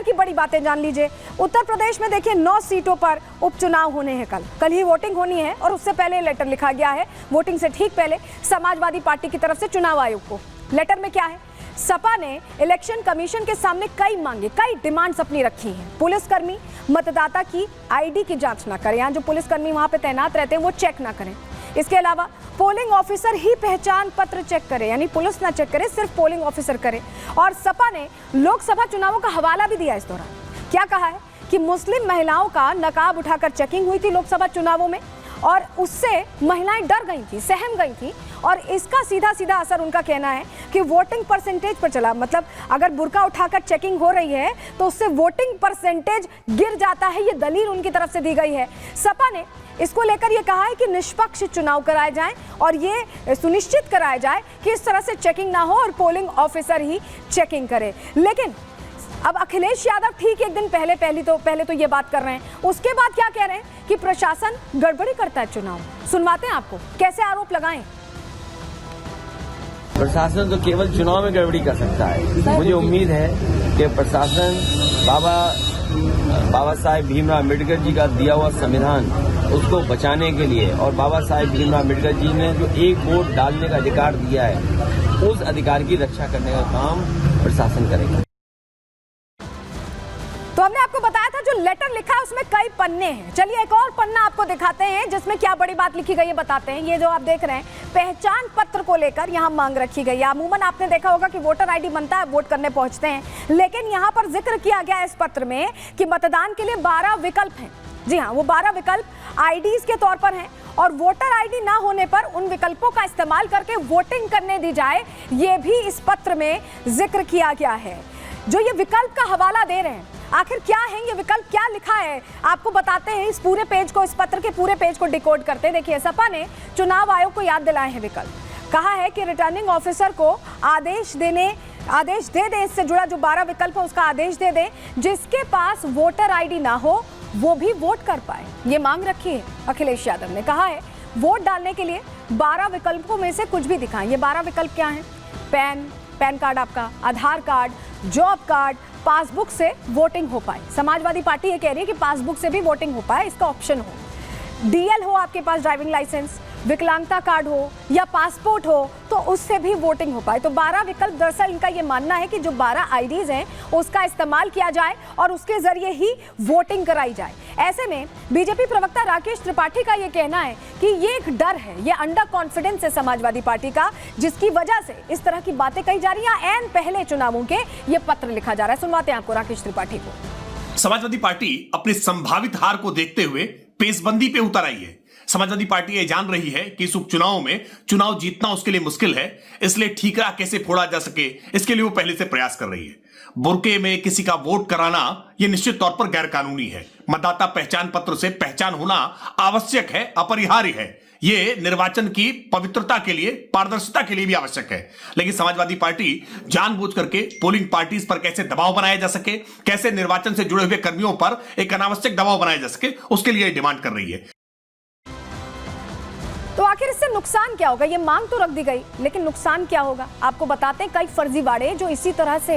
की बड़ी बातें जान लीजिए। उत्तर प्रदेश में देखिए 9 सीटों पर उपचुनाव होने हैं। कल ही वोटिंग होनी है और उससे पहले लेटर लिखा गया है। वोटिंग से ठीक पहले समाजवादी पार्टी की तरफ से चुनाव आयोग को लेटर में क्या है, सपा ने इलेक्शन कमीशन के सामने कई मांगे, कई डिमांड्स अपनी रखी हैं। पुलिसकर्मी मतदाता की आईडी की जांच ना करें, यहाँ जो पुलिसकर्मी वहां पे तैनात रहते हैं वो चेक ना करें। इसके अलावा पोलिंग ऑफिसर ही पहचान पत्र चेक करे, यानी पुलिस ना चेक करे, सिर्फ पोलिंग ऑफिसर करे। और सपा ने लोकसभा चुनावों का हवाला भी दिया इस दौरान। क्या कहा है कि मुस्लिम महिलाओं का नकाब उठाकर चेकिंग हुई थी लोकसभा चुनावों में और उससे महिलाएं डर गई थी, सहम गई थी और इसका सीधा सीधा असर उनका कहना है कि वोटिंग परसेंटेज पर चला। मतलब अगर बुर्का उठाकर चेकिंग हो रही है तो उससे वोटिंग परसेंटेज गिर जाता है, ये दलील उनकी तरफ से दी गई है। सपा ने इसको लेकर ये कहा है कि निष्पक्ष चुनाव कराए जाएं और ये सुनिश्चित कराया जाए कि इस तरह से चेकिंग ना हो और पोलिंग ऑफिसर ही चेकिंग करे। लेकिन अब अखिलेश यादव ठीक एक दिन पहले तो ये बात कर रहे हैं, उसके बाद क्या कह रहे हैं कि प्रशासन गड़बड़ी करता है चुनाव। सुनवाते हैं आपको कैसे आरोप लगाएं। प्रशासन तो केवल चुनाव में गड़बड़ी कर सकता है। मुझे उम्मीद है कि प्रशासन बाबा साहेब भीमराव अम्बेडकर जी का दिया हुआ संविधान उसको बचाने के लिए और बाबा साहेब भीमराव अम्बेडकर जी ने जो एक वोट डालने का अधिकार दिया है उस अधिकार की रक्षा करने का काम प्रशासन करेगा। तो हमने आपको बताया था जो लेटर लिखा है उसमें कई पन्ने हैं। चलिए एक और पन्ना आपको दिखाते हैं जिसमें क्या बड़ी बात लिखी गई है बताते हैं। ये जो आप देख रहे हैं पहचान पत्र को लेकर यहाँ मांग रखी गई है। अमूमन आपने देखा होगा कि वोटर आईडी बनता है, वोट करने पहुंचते हैं, लेकिन यहाँ पर जिक्र किया गया है इस पत्र में कि मतदान के लिए 12 विकल्प हैं। जी हाँ, वो 12 विकल्प आईडीज के तौर पर हैं और वोटर आईडी ना होने पर उन विकल्पों का इस्तेमाल करके वोटिंग करने दी जाए, ये भी इस पत्र में जिक्र किया गया है। जो ये विकल्प का हवाला दे रहे हैं, आखिर क्या है ये विकल्प, क्या लिखा है, आपको बताते हैं। इस पूरे पेज को, इस पत्र के पूरे पेज को डिकोड करते हैं। देखिए, सपा ने चुनाव आयोग को याद दिलाए हैं विकल्प। कहा है कि रिटर्निंग ऑफिसर को आदेश दे दे, इससे जुड़ा जो 12 विकल्प है उसका आदेश दे दे, जिसके पास वोटर आईडी ना हो वो भी वोट कर पाए। ये मांग रखी है अखिलेश यादव ने। कहा है वोट डालने के लिए 12 विकल्पों में से कुछ भी दिखाएं। ये 12 विकल्प क्या हैं? पैन कार्ड आपका, आधार कार्ड, जॉब कार्ड, पासबुक से वोटिंग हो पाए। समाजवादी पार्टी ये कह रही है कि पासबुक से भी वोटिंग हो पाए, इसका ऑप्शन हो। डीएल हो आपके पास, ड्राइविंग लाइसेंस, विकलांगता कार्ड हो या पासपोर्ट हो तो उससे भी वोटिंग हो पाए। तो 12 विकल्प, दरअसल इनका ये मानना है कि जो 12 आईडीज हैं उसका इस्तेमाल किया जाए और उसके जरिए ही वोटिंग कराई जाए। ऐसे में बीजेपी प्रवक्ता राकेश त्रिपाठी का ये कहना है कि ये एक डर है, ये अंडर कॉन्फिडेंस है समाजवादी पार्टी का, जिसकी वजह से इस तरह की बातें कही जा रही हैं। एन पहले चुनावों के ये पत्र लिखा जा रहा है। सुनवाते हैं आपको राकेश त्रिपाठी को। समाजवादी पार्टी अपनी संभावित हार को देखते हुए पेशबंदी पे उतर आई है। समाजवादी पार्टी ये जान रही है कि इस उपचुनाव में चुनाव जीतना उसके लिए मुश्किल है, इसलिए ठीकरा कैसे फोड़ा जा सके इसके लिए वो पहले से प्रयास कर रही है। बुर्के में किसी का वोट कराना यह निश्चित तौर पर गैर कानूनी है। मतदाता पहचान पत्र से पहचान होना आवश्यक है, अपरिहार्य है। ये निर्वाचन की पवित्रता के लिए, पारदर्शिता के लिए भी आवश्यक है। लेकिन समाजवादी पार्टी जानबूझ करके पोलिंग पार्टीज पर कैसे दबाव बनाया जा सके, कैसे निर्वाचन से जुड़े हुए कर्मियों पर एक अनावश्यक दबाव बनाया जा सके, उसके लिए डिमांड कर रही है। तो आखिर इससे नुकसान क्या होगा? ये मांग तो रख दी गई, लेकिन नुकसान क्या होगा आपको बताते हैं। कई फर्जीवाड़े जो इसी तरह से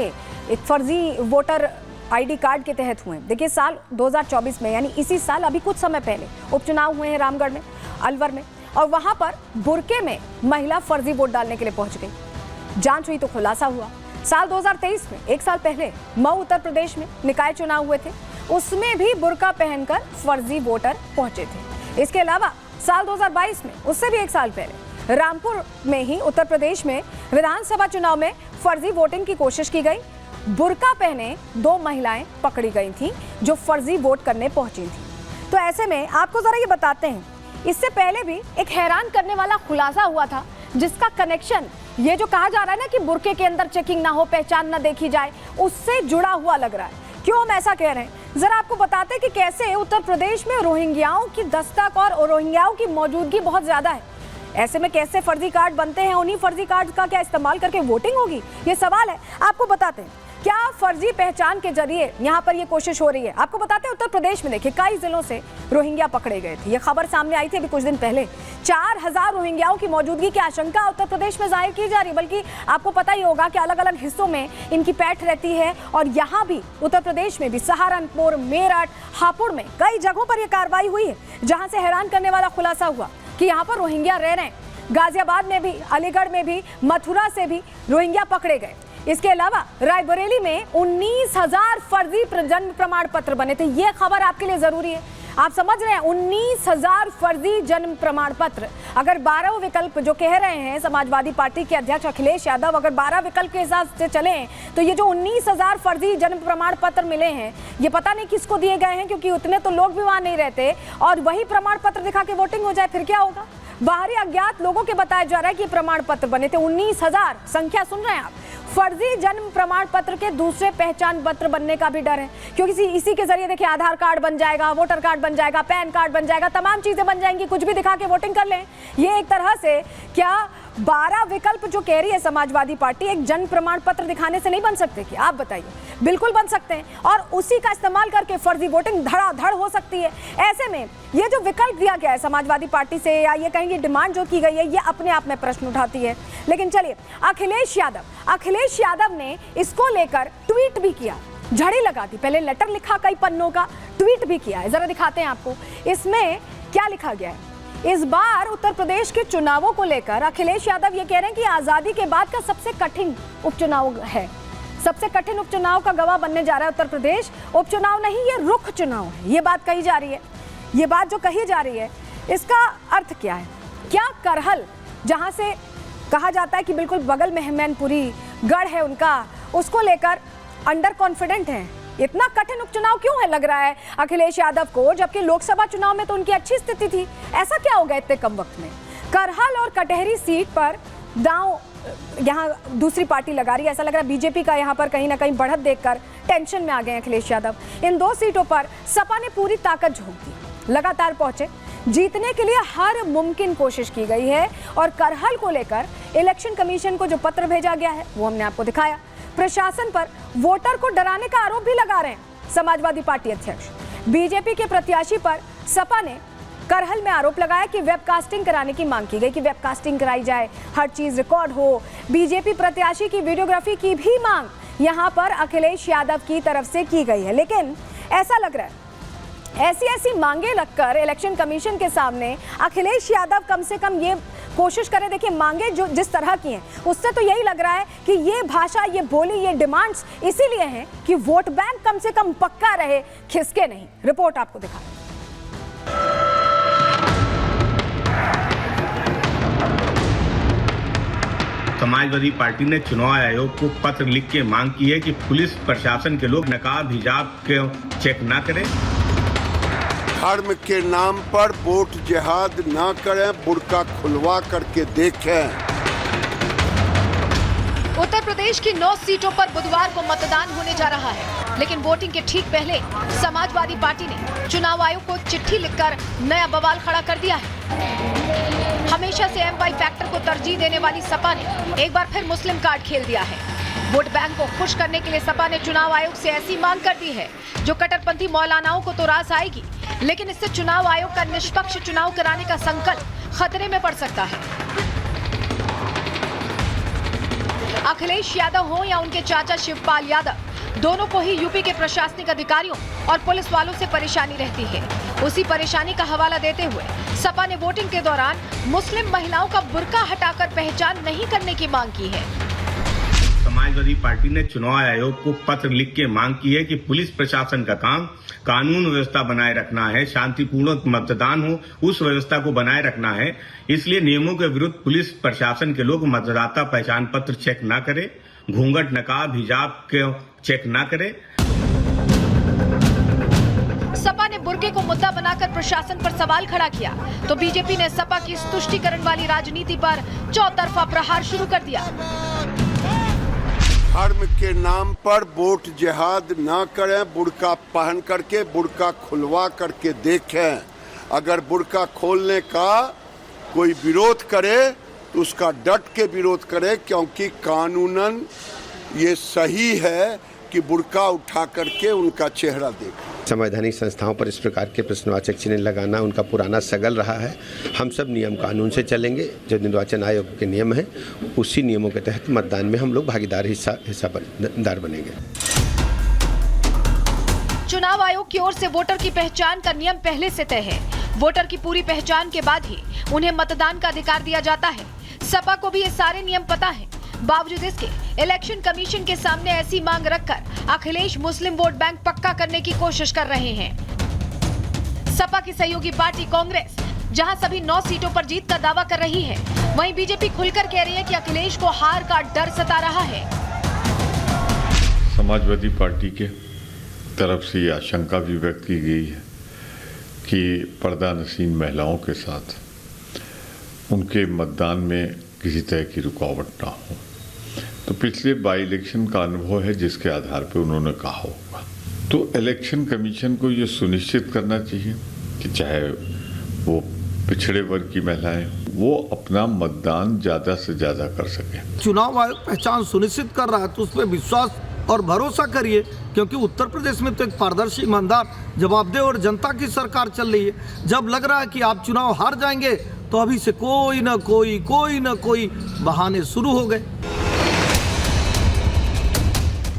एक फर्जी वोटर आईडी कार्ड के तहत हुए। देखिए, साल 2024 में, यानी इसी साल अभी कुछ समय पहले उपचुनाव हुए हैं रामगढ़ में, अलवर में, और वहां पर बुर्के में महिला फर्जी वोट डालने के लिए पहुंच गई। जांच हुई तो खुलासा हुआ। साल 2023 में, एक साल पहले, मऊ उत्तर प्रदेश में निकाय चुनाव हुए थे, उसमें भी बुर्का पहनकर फर्जी वोटर पहुंचे थे। इसके अलावा साल 2022 में, उससे भी एक साल पहले, रामपुर में ही उत्तर प्रदेश में विधानसभा चुनाव में फर्जी वोटिंग की कोशिश की गई। बुर्का पहने 2 महिलाएं पकड़ी गई थीं जो फर्जी वोट करने पहुंची थीं। तो ऐसे में आपको जरा ये बताते हैं, इससे पहले भी एक हैरान करने वाला खुलासा हुआ था जिसका कनेक्शन ये जो कहा जा रहा है ना कि बुर्के के अंदर चेकिंग ना हो, पहचान ना देखी जाए, उससे जुड़ा हुआ लग रहा है। क्यों हम ऐसा कह रहे हैं, जरा आपको बताते हैं कि कैसे उत्तर प्रदेश में रोहिंग्याओं की दस्तक और रोहिंग्याओं की मौजूदगी बहुत ज्यादा है। ऐसे में कैसे फर्जी कार्ड बनते हैं, उन्हीं फर्जी कार्ड का क्या इस्तेमाल करके वोटिंग होगी, ये सवाल है। आपको बताते हैं, क्या फर्जी पहचान के जरिए यहाँ पर ये कोशिश हो रही है। आपको बताते हैं उत्तर प्रदेश में देखिए कई जिलों से रोहिंग्या पकड़े गए थे। ये खबर सामने आई थी अभी कुछ दिन पहले। 4000 रोहिंग्याओं की मौजूदगी की आशंका उत्तर प्रदेश में जाहिर की जा रही है। बल्कि आपको पता ही होगा कि अलग अलग हिस्सों में इनकी पैठ रहती है और यहाँ भी उत्तर प्रदेश में भी सहारनपुर, मेरठ, हापुड़ में कई जगहों पर यह कार्रवाई हुई है, जहां से हैरान करने वाला खुलासा हुआ कि यहाँ पर रोहिंग्या रह रहे हैं। गाजियाबाद में भी, अलीगढ़ में भी, मथुरा से भी रोहिंग्या पकड़े गए। इसके अलावा रायबरेली में 19,000 फर्जी जन्म प्रमाण पत्र बने थे। यह खबर आपके लिए जरूरी है। आप समझ रहे हैं 19,000 फर्जी जन्म प्रमाण पत्र। अगर 12 विकल्प जो कह रहे हैं समाजवादी पार्टी के अध्यक्ष अखिलेश यादव, अगर 12 विकल्प के हिसाब से चले तो ये जो 19,000 फर्जी जन्म प्रमाण पत्र मिले हैं, ये पता नहीं किसको दिए गए हैं, क्योंकि उतने तो लोग भी वहां नहीं रहते। और वही प्रमाण पत्र दिखा के वोटिंग हो जाए फिर क्या होगा। बाहरी अज्ञात लोगों के बताया जा रहा है कि प्रमाण पत्र बने थे 19,000। संख्या सुन रहे हैं आप। फर्जी जन्म प्रमाण पत्र के दूसरे पहचान पत्र बनने का भी डर है, क्योंकि इसी के जरिए देखिए आधार कार्ड बन जाएगा, वोटर कार्ड बन जाएगा, पैन कार्ड बन जाएगा, तमाम चीजें बन जाएंगी। कुछ भी दिखा के वोटिंग कर लें। ये एक तरह से क्या 12 विकल्प जो कह रही है समाजवादी पार्टी एक जन्म प्रमाण पत्र दिखाने से नहीं बन सकते कि? आप बताइए। बिल्कुल बन सकते हैं और उसी का इस्तेमाल करके फर्जी वोटिंग धड़ाधड़ हो सकती है। ऐसे में ये जो विकल्प दिया गया है समाजवादी पार्टी से, या ये कहेंगे डिमांड जो की गई है, ये अपने आप में प्रश्न उठाती है। लेकिन चलिए, अखिलेश यादव ने इसको लेकर ट्वीट भी किया, झड़ी लगा दी। पहले लेटर लिखा कई पन्नों का, ट्वीट भी किया है। जरा दिखाते हैं आपको इसमें क्या लिखा गया है। इस बार उत्तर प्रदेश के चुनावों को लेकर अखिलेश यादव ये कह रहे हैं कि आजादी के बाद का सबसे कठिन उपचुनाव है। सबसे कठिन उपचुनाव का गवाह बनने जा रहा है उत्तर प्रदेश। उपचुनाव नहीं, ये रुख चुनाव है। ये बात कही जा रही है। ये बात जो कही जा रही है, इसका अर्थ क्या है? क्या करहल, जहां से कहा जाता है कि बिल्कुल बगल में मैनपुरी गढ़ है उनका, उसको लेकर अंडर कॉन्फिडेंट है? इतना कठिन उपचुनाव क्यों है लग रहा है अखिलेश यादव को, जबकि लोकसभा चुनाव में तो उनकी अच्छी स्थिति थी? ऐसा क्या हो गया इतने कम वक्त में? करहल और कटहरी सीट पर दांव यहाँ दूसरी पार्टी लगा रही है। ऐसा लग रहा है बीजेपी का यहाँ पर कहीं ना कहीं बढ़त देखकर टेंशन में आ गए अखिलेश यादव। इन 2 सीटों पर सपा ने पूरी ताकत झोंक दी, लगातार पहुंचे। जीतने के लिए हर मुमकिन कोशिश की गई है और करहल को लेकर इलेक्शन कमीशन को जो पत्र भेजा गया है वो हमने आपको दिखाया। प्रशासन पर वोटर को डराने का आरोप भी लगा रहे हैं समाजवादी पार्टी अध्यक्ष। बीजेपी के प्रत्याशी पर सपा ने करहल में आरोप लगाया कि वेबकास्टिंग कराने की मांग की गई, कि वेबकास्टिंग कराई जाए, हर चीज रिकॉर्ड हो। बीजेपी प्रत्याशी की वीडियोग्राफी की भी मांग यहां पर अखिलेश यादव की तरफ से की गई है। लेकिन ऐसा लग रहा है ऐसी मांगे लगकर इलेक्शन कमीशन के सामने अखिलेश यादव कम से कम ये कोशिश करें। देखिए, मांगे जो जिस तरह की हैं उससे तो यही लग रहा है कि ये भाषा, ये बोली, ये डिमांड्स इसीलिए हैं कि वोट बैंक कम से कम पक्का रहे, खिसके नहीं। रिपोर्ट आपको दिखा। समाजवादी पार्टी ने चुनाव आयोग को पत्र लिख के मांग की है कि पुलिस प्रशासन के लोग नकाब हिजाब के चेक न करें। धर्म के नाम पर वोट जिहाद ना करें, बुर्का खुलवा करके देखें। उत्तर प्रदेश की 9 सीटों पर बुधवार को मतदान होने जा रहा है, लेकिन वोटिंग के ठीक पहले समाजवादी पार्टी ने चुनाव आयोग को चिट्ठी लिखकर नया बवाल खड़ा कर दिया है। हमेशा से एमवाई फैक्टर को तरजीह देने वाली सपा ने एक बार फिर मुस्लिम कार्ड खेल दिया है। वोट बैंक को खुश करने के लिए सपा ने चुनाव आयोग से ऐसी मांग कर दी है जो कट्टरपंथी मौलानाओं को तो रास आएगी, लेकिन इससे चुनाव आयोग का निष्पक्ष चुनाव कराने का संकल्प खतरे में पड़ सकता है। अखिलेश यादव हो या उनके चाचा शिवपाल यादव, दोनों को ही यूपी के प्रशासनिक अधिकारियों और पुलिस वालों से परेशानी रहती है। उसी परेशानी का हवाला देते हुए सपा ने वोटिंग के दौरान मुस्लिम महिलाओं का बुर्का हटाकर पहचान नहीं करने की मांग की है। समाजवादी पार्टी ने चुनाव आयोग को पत्र लिख के मांग की है कि पुलिस प्रशासन का काम कानून व्यवस्था बनाए रखना है, शांतिपूर्ण मतदान हो उस व्यवस्था को बनाए रखना है। इसलिए नियमों के विरुद्ध पुलिस प्रशासन के लोग मतदाता पहचान पत्र चेक न करे, घूंघट नकाब हिजाब के चेक न करे। सपा ने बुर्के को मुद्दा बनाकर प्रशासन पर सवाल खड़ा किया तो बीजेपी ने सपा की इस तुष्टीकरण वाली राजनीति पर चौतरफा प्रहार शुरू कर दिया। धर्म के नाम पर वोट जिहाद ना करें, बुर्का पहन करके, बुर्का खुलवा करके देखें। अगर बुर्का खोलने का कोई विरोध करे तो उसका डट के विरोध करे, क्योंकि कानूनन ये सही है कि बुर्का उठा करके उनका चेहरा देखा। संवैधानिक संस्थाओं पर इस प्रकार के प्रश्नवाचक चिन्ह लगाना उनका पुराना सगल रहा है। हम सब नियम कानून से चलेंगे, जो निर्वाचन आयोग के नियम हैं उसी नियमों के तहत मतदान में हम लोग भागीदार हिस्सेदार बनेंगे। चुनाव आयोग की ओर से वोटर की पहचान का नियम पहले से तय है। वोटर की पूरी पहचान के बाद ही उन्हें मतदान का अधिकार दिया जाता है। सपा को भी ये सारे नियम पता है। बावजूद इसके इलेक्शन कमीशन के सामने ऐसी मांग रखकर अखिलेश मुस्लिम वोट बैंक पक्का करने की कोशिश कर रहे हैं। सपा की सहयोगी पार्टी कांग्रेस जहां सभी 9 सीटों पर जीत का दावा कर रही है, वहीं बीजेपी खुलकर कह रही है कि अखिलेश को हार का डर सता रहा है। समाजवादी पार्टी के तरफ से यह आशंका भी व्यक्त की गई है कि पर्दा नशीन महिलाओं के साथ उनके मतदान में किसी तरह की रुकावट ना हो। तो पिछले बाई इलेक्शन का अनुभव है जिसके आधार पर उन्होंने कहा होगा। तो इलेक्शन कमीशन को ये सुनिश्चित करना चाहिए कि चाहे वो पिछड़े वर्ग की महिलाएं वो अपना मतदान ज़्यादा से ज़्यादा कर सकें। चुनाव आयोग पहचान सुनिश्चित कर रहा है तो उस पर विश्वास और भरोसा करिए, क्योंकि उत्तर प्रदेश में तो एक पारदर्शी, ईमानदार, जवाबदेह और जनता की सरकार चल रही है। जब लग रहा है कि आप चुनाव हार जाएंगे तो अभी से कोई न कोई बहाने शुरू हो गए।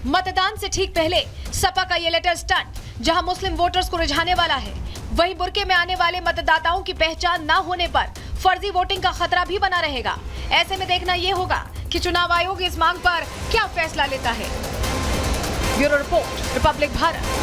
मतदान से ठीक पहले सपा का ये लेटर स्टंट जहां मुस्लिम वोटर्स को रिझाने वाला है, वहीं बुर्के में आने वाले मतदाताओं की पहचान न होने पर फर्जी वोटिंग का खतरा भी बना रहेगा। ऐसे में देखना यह होगा कि चुनाव आयोग इस मांग पर क्या फैसला लेता है। Bureau report, Republic Bharat.